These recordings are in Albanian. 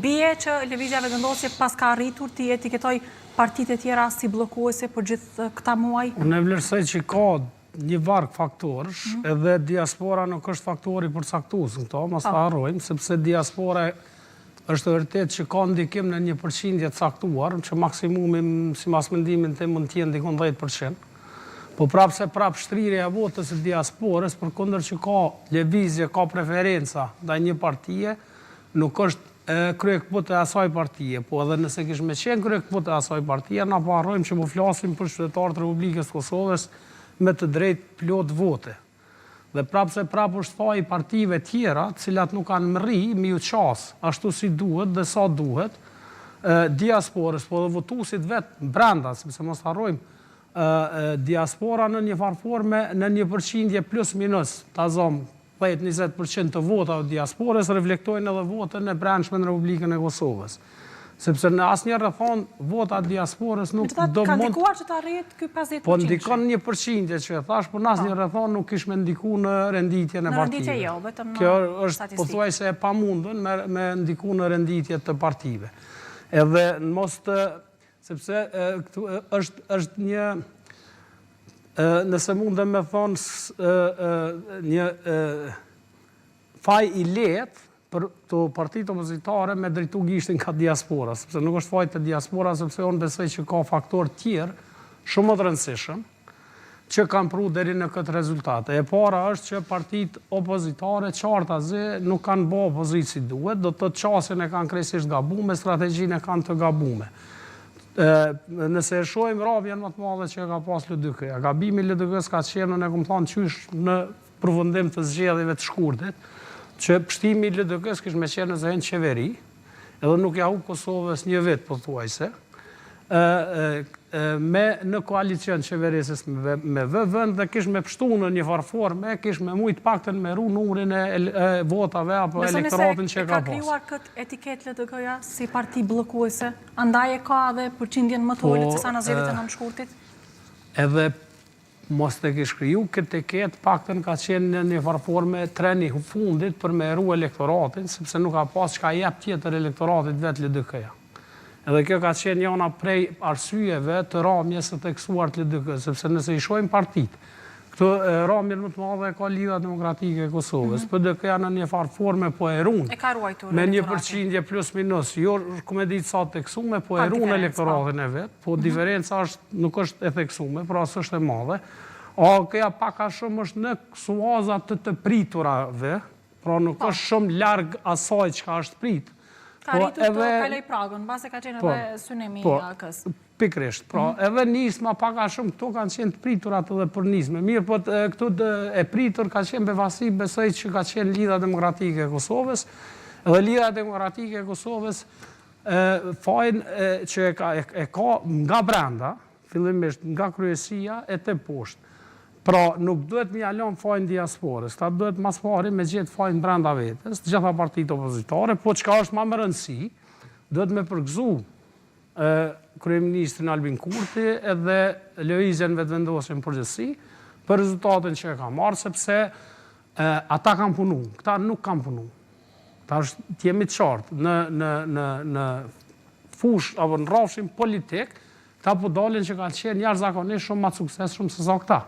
bie që Lëvizja Vetëvendosje pas ka arritur të etiketoj partitë e tjera si bllokuese për gjithë këta muaj? Unë e vlerësoj që ka një varg faktorësh, edhe diaspora nuk është faktori përcaktues në këto, mos ta harrojmë, sepse diaspora është vërtet që ka ndikim në 1% të caktuar, që maksimumi sipas mendimin tim mund të jenë diku 10%. Po prapse shtrirja e votës së diasporës, përkundër që ka lëvizje, ka preferenca ndaj një partie, nuk është kryekput e asaj partie, po edhe nëse kishme qenë kryekput e asaj partie, na po harrojmë që po flasim për qytetarët e Republikës së Kosovës me të drejtë plot vote. Dhe prapse është faji partive tjera, cilat nuk kanë mri, mi u qasë, ashtu si duhet dhe sa duhet, diasporës, po dhe votusit vetë brenda, sepse mos harrojmë, diaspora në një farforme, në 1% plus minus, ta zomë 10-20% të vota o diasporës, reflektojnë edhe votën e brendshme në Republikën e Kosovës. Sepse në asë një rrethon, vota diasporës nuk do mund... Ka ndikuar që të arrijet këj 50%? Po ndikon 1% që e thash, por në asë një rrethon nuk ishme ndiku në renditje në partive. Në renditje jo, vetëm në Kjo është pothuajse e pamundën me ndiku në renditje të partive. Edhe në mos të... Sepse është një... Nëse mundem me thonë një faj i letë, për të partitë opozitare me drejtu gishtin ka diaspora, sepse nuk është fajt të diaspora, sepse unë besoj që ka faktor tjerë, shumë më të rëndësishëm, që kanë pru deri në këtë rezultate. E para është që partitë opozitare qartazi nuk kanë bo opozitë si duhet, do të qasin e kanë krejsisht gabume, strategjin e kanë të gabume. Nëse e shojmë rabjen më të madhe që ka pas LDK-ja, gabimi LDK-s ka qenë në kumëthan qysh në përfundim të zgjedhjeve të shkurtit, që pështimi LDK-s kishë me qenë në zëhen qeveri, edhe nuk ja u Kosovës një vit, po thuajse, në koalicion qeverisës me vëvënd dhe kishë me pështu në një farforme, kishë me mujtë pakten me ru numrin e votave apo elektoratin që ka pas. Nëse ka krijuar këtë etiket LDK-ja si parti bllokuese, andaj e ka dhe përqindjen më të ulët se sa në zgjedhjet e nënshkurtit? Edhe mos të kishë kriju këtë etiket, pakten ka qenë në një farforme treni fundit për me ru elektoratin, sepse nuk ka pas që ka jep tjetër elektoratit vetë LDK-ja. Edhe kjo ka qenë jona prej arsyeve të ramjes të teksuar të LDK, sepse nëse i shojmë partit, këtë ramjen më të madhe ka Lidha Demokratike e Kosovës, PDK-ja në një farforme po e runë, me 1% plus minus, jo kume ditë sa teksume, po e runë elektoratin e vetë, po diferenca nuk është e teksume, pra së është e madhe, a këja paka shumë është në suazat të priturave, pra nuk është shumë largë asaj që ka është pritë. Ka rritur të kaloj Pragën, base ka qenë edhe synemi i AK-s. Pikrisht, pra, edhe nisma paka shumë këto kanë qenë të priturat edhe për nisme. Mirë, po këto e pritur ka qenë bevasi, besoj që ka qenë Lidha Demokratike e Kosovës, edhe Lidha Demokratike e Kosovës fajnë që e ka nga brenda, fillimisht nga kryesia e të poshtë. Pra, nuk duhet mi alon fajnë diasporës, ta duhet mas pari me gjithë fajnë brenda vetës, të gjitha partitë opozitare, po qka është ma më rëndësi, duhet me përgzu kryeministrin Albin Kurti edhe Lëvizjen Vetëvendosje në përgjithësi, për rezultatin që e ka marrë, sepse ata kanë punu, këta nuk kanë punu. Ta është t'jemi të qartë, në fush, apo në rafshin politik, këta po dalin që ka qenë jashtëzakonisht shumë ma sukses shumë se sa këta.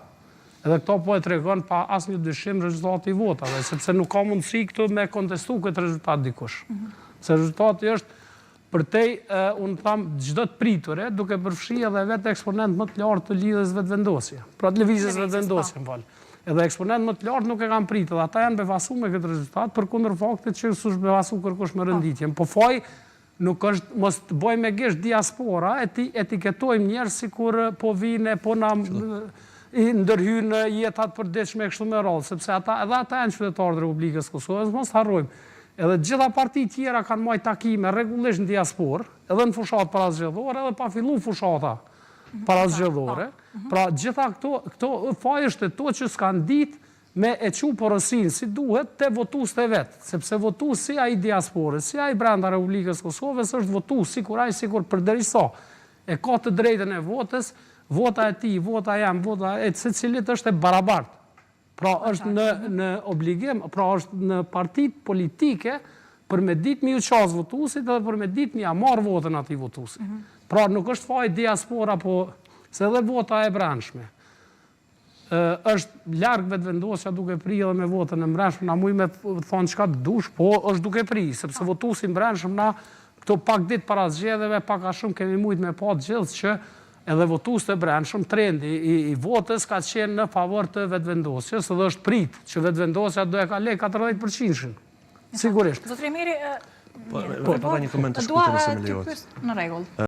Edhe këto po e tregon pa asë një dyshim rezultati i votave, sepse nuk ka mundësi këtu me kontestu këtë rezultat dikush. Se rezultati është përtej, unë thamë, gjdo të priture, duke përfshi edhe vetë eksponent më të lartë të Lidhës Vetëvendosje. Pra të Lëvizjes Vetëvendosje, më falë. Edhe eksponent më të lartë nuk e kanë pritë, dhe ata janë befasu me këtë rezultat, për kundër faktit që s'ush befasu kërkush me rënditjen. Po faj, nuk është, mos të boj me gisht diaspora, etiketojmë njerë si kur po vine, po na ndërhynë në jetat përditshme e kështu me rallë, sepse edhe ata janë qytetarë të Republikës Kosovës, mos harrojmë. Edhe gjitha partit tjera kanë majtë takime regullisht në diasporë, edhe në fushat parazgjedhore, edhe pa fillu fushata parazgjedhore. Pra gjitha këto fajështë e to që s'kanë ditë me e që porosin si duhet të votus të vetë, sepse votus si a i diasporës, si a i brenda Republikës Kosovës është votus, sikur përderisa e ka të drejtën e votës, vota e ti, vota jam, vota e se cilit është e barabartë. Pra është në obligim, pra është në partit politike për me ditë mi u qasë votusit edhe për me ditë mi a marë votën ati votusit. Pra nuk është faj diaspora, po se edhe vota e brendshme. Është largë vetëvendosja duke pri edhe me votën e brendshme, na muj me thonë qka të dush, po është duke pri, sepse votusin brendshme na këto pak ditë para zgjedhjeve, pak a shumë kemi mujt me pa gjithë që edhe votues të brendshëm, trendi i votës ka qenë në favor të vetëvendosjes, edhe është prit që vetëvendosja do e ka le 40%. Sigurisht. Zotri Miri, Po, një komentar shkurtër nëse më lejohet. në rregull.